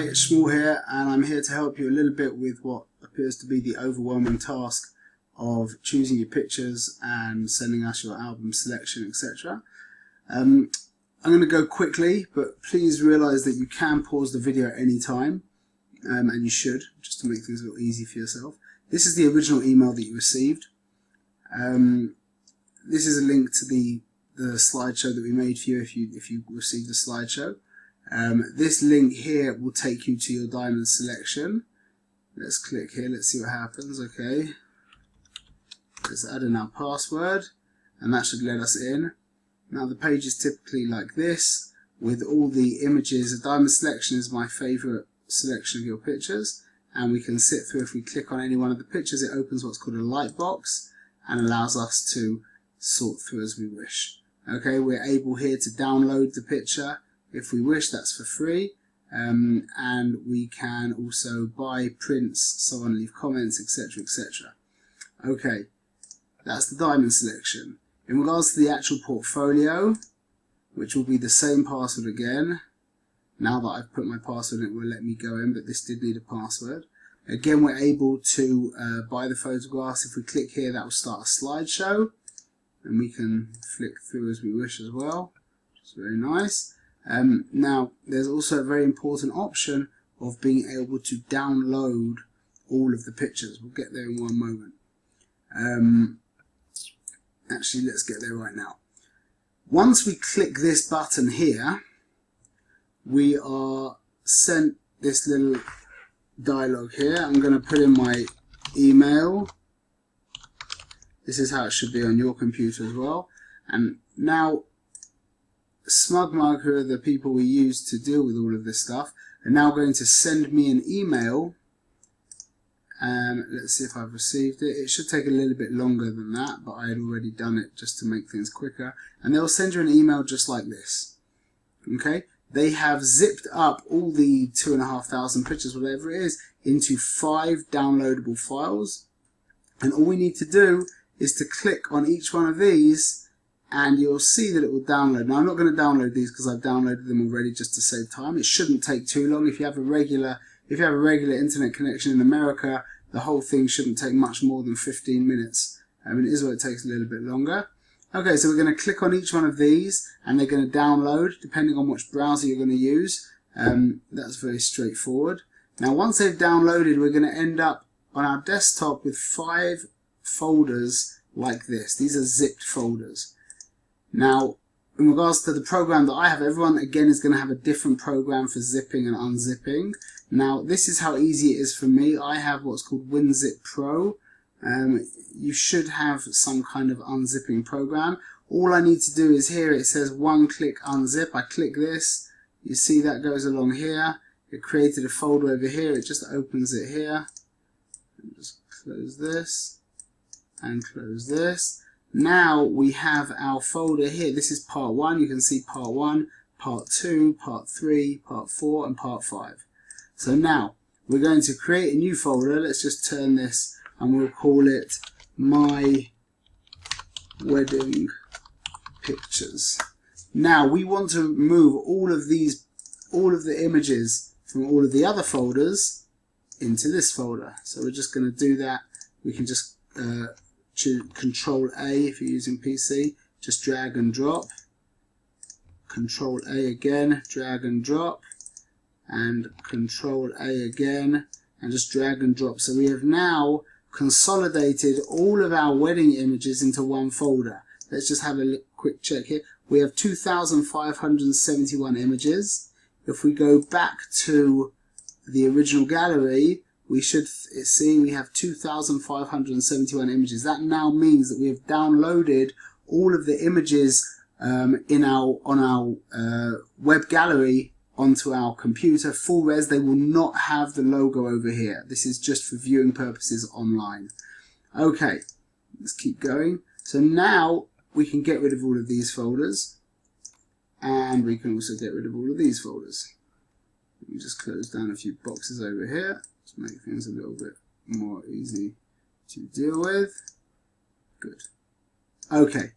Hi, it's Shmuel here, and I'm here to help you a little bit with what appears to be the overwhelming task of choosing your pictures and sending us your album selection, etc. I'm going to go quickly, but please realise that you can pause the video at any time, and you should, just to make things a little easy for yourself. This is the original email that you received. This is a link to the slideshow that we made for you if you received the slideshow. This link here will take you to your diamond selection. Let's click here, let's see what happens. Okay, let's add in our password, and that should let us in. Now the page is typically like this, with all the images. A diamond selection is my favourite selection of your pictures, and we can sit through. If we click on any one of the pictures, it opens what's called a light box and allows us to sort through as we wish. Okay, we're able here to download the picture if we wish, that's for free, and we can also buy prints, so on, leave comments, etc, etc. Okay, that's the diamond selection. In regards to the actual portfolio, which will be the same password again, now that I've put my password in, it will let me go in, but this did need a password. Again, we're able to buy the photographs. If we click here, that will start a slideshow, and we can flick through as we wish as well, which is very nice. Now, there's also a very important option of being able to download all of the pictures. We'll get there in one moment. Actually, let's get there right now. Once we click this button here, we are sent this little dialog here. I'm going to put in my email. This is how it should be on your computer as well. And now, SmugMug, who are the people we use to deal with all of this stuff, are now going to send me an email. Let's see if I've received it. It should take a little bit longer than that, but I had already done it just to make things quicker. And they'll send you an email just like this. Okay? They have zipped up all the 2,500 pictures, whatever it is, into 5 downloadable files. And all we need to do is to click on each one of these, and you'll see that it will download. Now, I'm not going to download these because I've downloaded them already just to save time. It shouldn't take too long. If you have a regular internet connection in America, the whole thing shouldn't take much more than 15 minutes. In Israel, it takes a little bit longer. Okay, so we're going to click on each one of these, and they're going to download, depending on which browser you're going to use. That's very straightforward. Now, once they've downloaded, we're going to end up on our desktop with 5 folders like this. These are zipped folders. Now, in regards to the program that I have, everyone again is going to have a different program for zipping and unzipping. Now, this is how easy it is for me. I have what's called WinZip Pro. You should have some kind of unzipping program. All I need to do is here, it says one-click unzip. I click this. You see that goes along here. It created a folder over here. It just opens it here. And just close this and close this. Now we have our folder here. This is part 1. You can see part 1, part 2, part 3, part 4, and part 5. So now we're going to create a new folder. Let's just turn this, and we'll call it My Wedding Pictures. Now we want to move all of the images from all of the other folders into this folder. So we're just going to do that. We can just choose Control A if you're using PC, just drag and drop. Control A again, drag and drop, and Control A again, and just drag and drop. So we have now consolidated all of our wedding images into one folder. Let's just have a quick check here. We have 2,571 images. If we go back to the original gallery, we should see we have 2,571 images. That now means that we have downloaded all of the images on our web gallery onto our computer. Full res, they will not have the logo over here. This is just for viewing purposes online. Okay, let's keep going. So now we can get rid of all of these folders, and we can also get rid of all of these folders. Let me just close down a few boxes over here to make things a little bit more easy to deal with. Good. Okay,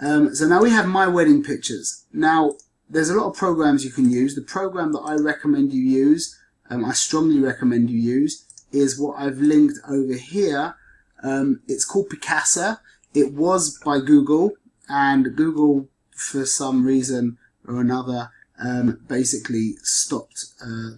so now we have My Wedding Pictures. Now, there's a lot of programs you can use. The program that I recommend you use I strongly recommend you use is what I've linked over here. It's called Picasa. It was by Google, and Google, for some reason or another, basically stopped.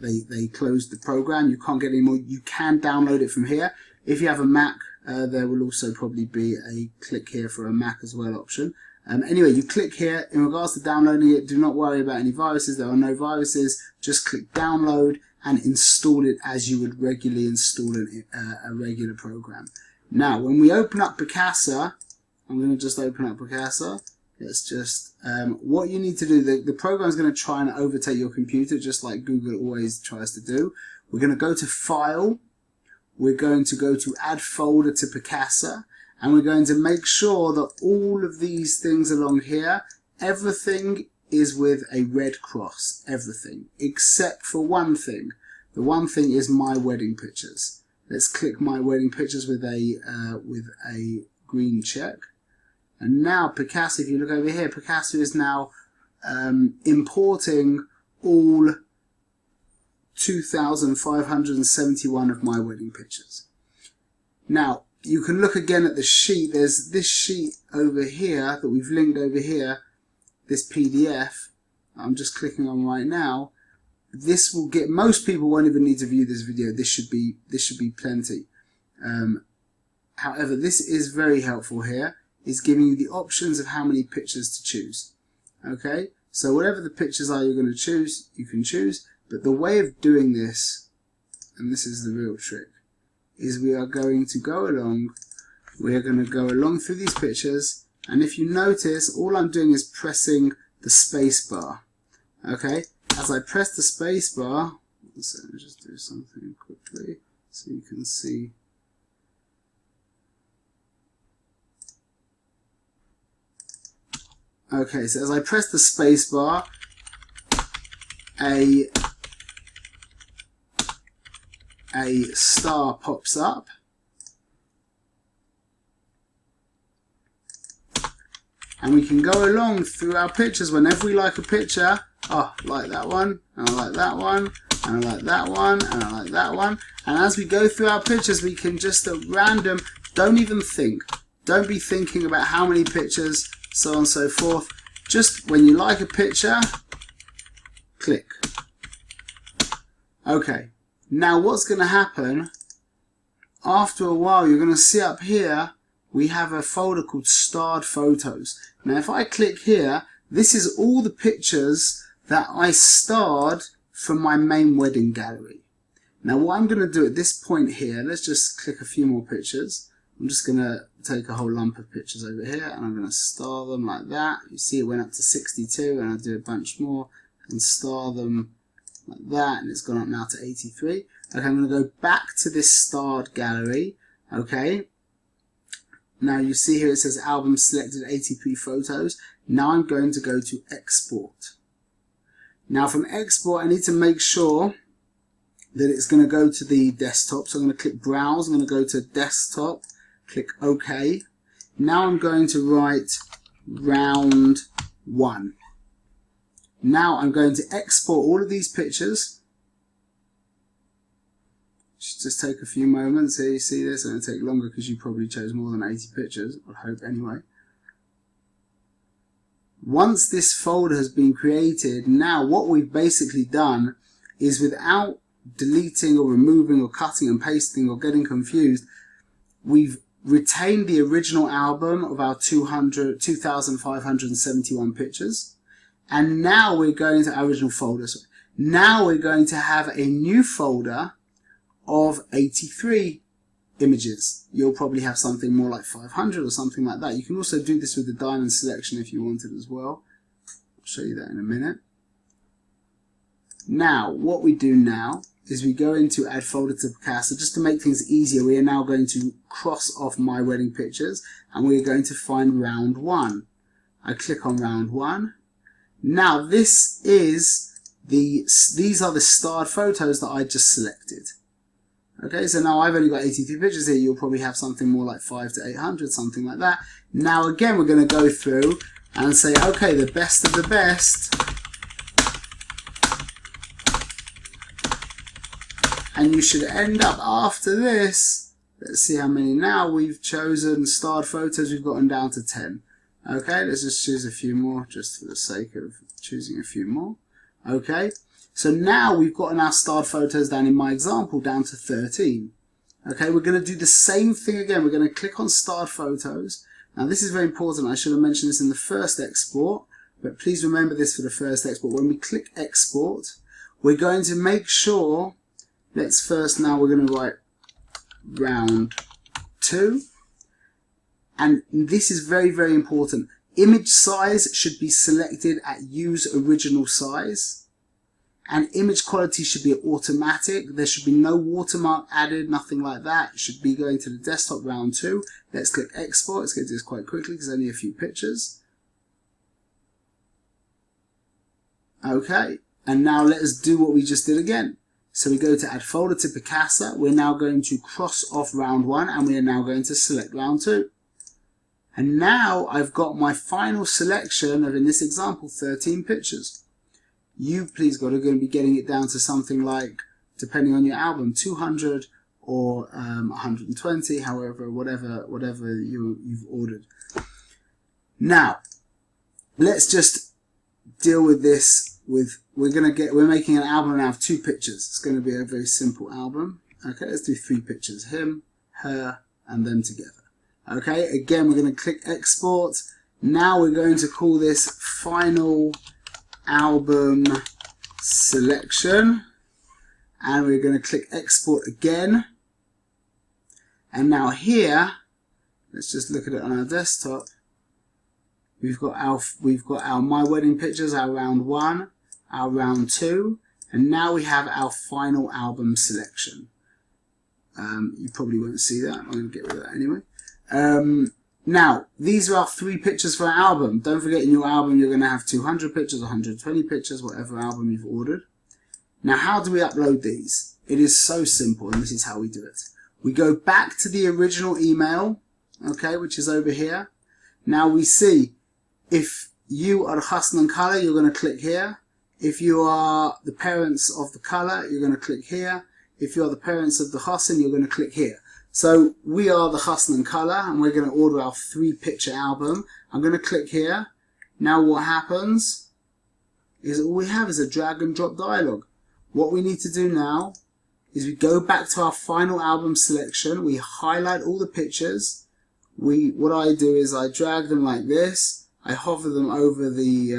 They closed the program. You can't get any more. You can download it from here. If you have a Mac, there will also probably be a click here for a Mac as well option. Anyway, you click here. In regards to downloading it, do not worry about any viruses. There are no viruses. Just click download and install it as you would regularly install a regular program. Now, when we open up Picasa, I'm going to just open up Picasa. Let's just, what you need to do, the program is going to try and overtake your computer, just like Google always tries to do. We're going to go to File. We're going to go to Add Folder to Picasa. And we're going to make sure that all of these things along here, everything is with a red cross. Everything. Except for one thing. The one thing is My Wedding Pictures. Let's click My Wedding Pictures with a green check. And now Picasa, if you look over here, Picasa is now importing all 2,571 of my wedding pictures. Now, you can look again at the sheet. There's this sheet over here that we've linked over here, this PDF. I'm just clicking on right now. This will get, most people won't even need to view this video. This should be plenty. However, this is very helpful here. Is giving you the options of how many pictures to choose. Okay, so whatever the pictures are you're going to choose, you can choose. But the way of doing this, and this is the real trick, is we are going to go along. We are going to go along through these pictures, and if you notice, all I'm doing is pressing the space bar. Okay, as I press the space bar, so let me just do something quickly so you can see. Okay, so as I press the space bar, a star pops up. And we can go along through our pictures whenever we like a picture. Oh, I like that one, and I like that one, and I like that one, and I like that one. And as we go through our pictures, we can just at random, don't even think. Don't be thinking about how many pictures, so on and so forth. Just when you like a picture, click. Okay, now what's going to happen, after a while you're going to see up here we have a folder called Starred Photos. Now if I click here, this is all the pictures that I starred from my main wedding gallery. Now what I'm going to do at this point here, let's just click a few more pictures. I'm just going to take a whole lump of pictures over here and I'm going to star them like that. You see it went up to 62 and I'll do a bunch more and star them like that, and it's gone up now to 83. Okay, I'm going to go back to this starred gallery. Okay, now you see here it says album selected 83 photos. Now I'm going to go to export. Now from export I need to make sure that it's going to go to the desktop. So I'm going to click browse, I'm going to go to desktop, click OK. Now I'm going to write round 1. Now I'm going to export all of these pictures. Should just take a few moments. Here you see this, it's going to take longer because you probably chose more than 80 pictures, I hope anyway. Once this folder has been created, now what we've basically done is, without deleting or removing or cutting and pasting or getting confused, we've retained the original album of our 2,571 pictures. And now we're going to our original folder. So now we're going to have a new folder of 83 images. You'll probably have something more like 500 or something like that. You can also do this with the diamond selection if you wanted as well. I'll show you that in a minute. Now, what we do now is we go into Add Folder to Picasa. Just to make things easier, we are now going to cross off My Wedding Pictures and we're going to find round 1. I click on round 1. Now these are the starred photos that I just selected. Okay, so now I've only got 83 pictures here. You'll probably have something more like 500 to 800, something like that. Now again, we're going to go through and say, okay, the best of the best And you should end up after this, let's see how many now we've chosen, starred photos, we've gotten down to 10. Okay, let's just choose a few more, just for the sake of choosing a few more. Okay, so now we've gotten our starred photos down in my example down to 13. Okay, we're going to do the same thing again. We're going to click on starred photos. Now this is very important. I should have mentioned this in the first export, but please remember this for the first export. When we click export, we're going to make sure, let's first, now we're going to write round 2. And this is very, very important. Image size should be selected at use original size. And image quality should be automatic. There should be no watermark added, nothing like that. It should be going to the desktop round 2. Let's click export. Let's get to this quite quickly because only a few pictures. Okay, and now let us do what we just did again. So we go to add folder to Picasa. We're now going to cross off round 1 and we are now going to select round 2. And now I've got my final selection of, in this example, 13 pictures. You, please God, are going to be getting it down to something like, depending on your album, 200 or 120, however, whatever you've ordered. Now, let's just deal with this. We're making an album now of 2 pictures. It's going to be a very simple album. Okay, let's do 3 pictures: him, her, and them together. Okay, again, we're going to click export. Now we're going to call this final album selection, and we're going to click export again. And now here, let's just look at it on our desktop. We've got our My Wedding Pictures, our round 1, our round 2, and now we have our final album selection. You probably won't see that. I'm going to get rid of that anyway. Now, these are our 3 pictures for our album. Don't forget, in your album you're going to have 200 pictures, 120 pictures, whatever album you've ordered. Now, how do we upload these? It is so simple, and this is how we do it. We go back to the original email, okay, which is over here. Now we see, if you are Husn and Color, you're going to click here. If you are the parents of the Color, you're going to click here. If you are the parents of the Husn, you're going to click here. So we are the Husn and Color, and we're going to order our 3-picture album. I'm going to click here. Now what happens is all we have is a drag and drop dialog. What we need to do now is we go back to our final album selection. We highlight all the pictures. What I do is I drag them like this. I hover them over the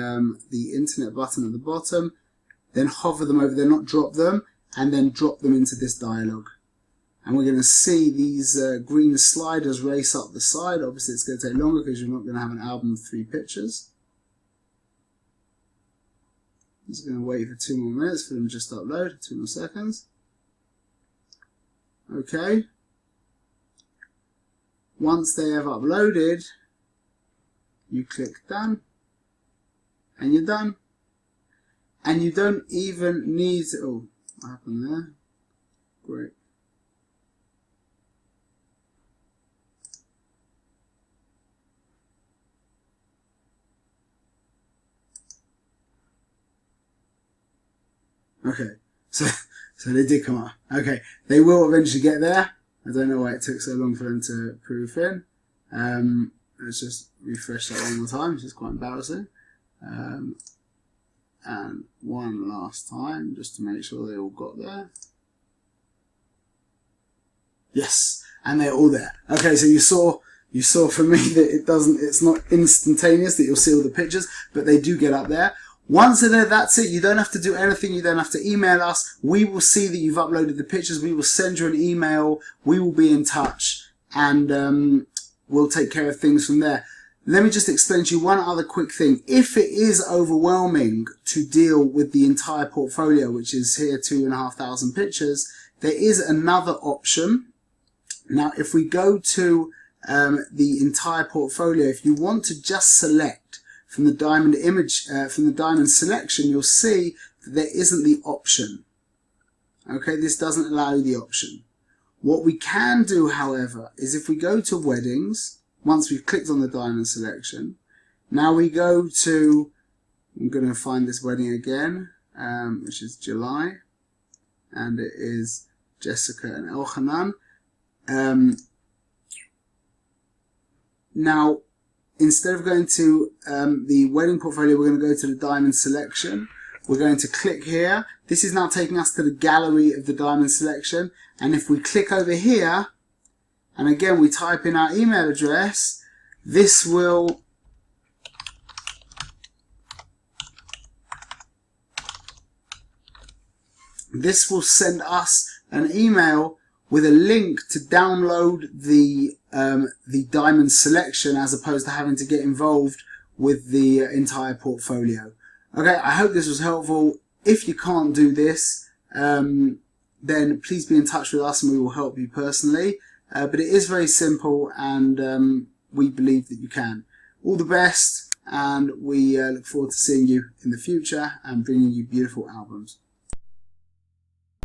internet button at the bottom, then hover them over there, not drop them, and then drop them into this dialog. And we're going to see these green sliders race up the side. Obviously it's going to take longer because you're not going to have an album of 3 pictures. I'm just going to wait for 2 more minutes for them to just upload, 2 more seconds. Okay. Once they have uploaded, you click done, and you're done. And you don't even need to, oh, what happened there? Great. Okay, so they did come up. Okay, they will eventually get there. I don't know why it took so long for them to proof in. Let's just refresh that one more time, which is quite embarrassing. And one last time, just to make sure they all got there. Yes, and they're all there. Okay, so you saw for me that it's not instantaneous that you'll see all the pictures, but they do get up there. Once they're there, that's it. You don't have to do anything. You don't have to email us. We will see that you've uploaded the pictures. We will send you an email. We will be in touch, and we'll take care of things from there. Let me just explain to you one other quick thing. If it is overwhelming to deal with the entire portfolio, which is here 2,500 pictures, there is another option. Now, if we go to the entire portfolio, if you want to just select from the diamond image, from the diamond selection, you'll see that there isn't the option. Okay, this doesn't allow you the option. What we can do, however, is if we go to weddings, once we've clicked on the diamond selection, now we go to, I'm going to find this wedding again, which is July, and it is Jessica and Elchanan. Now, instead of going to the wedding portfolio, we're going to go to the diamond selection. We're going to click here. This is now taking us to the gallery of the diamond selection. And if we click over here, and again we type in our email address, this will send us an email with a link to download the diamond selection, as opposed to having to get involved with the entire portfolio. Okay, I hope this was helpful. If you can't do this, then please be in touch with us and we will help you personally. But it is very simple, and we believe that you can. All the best, and we look forward to seeing you in the future and bringing you beautiful albums.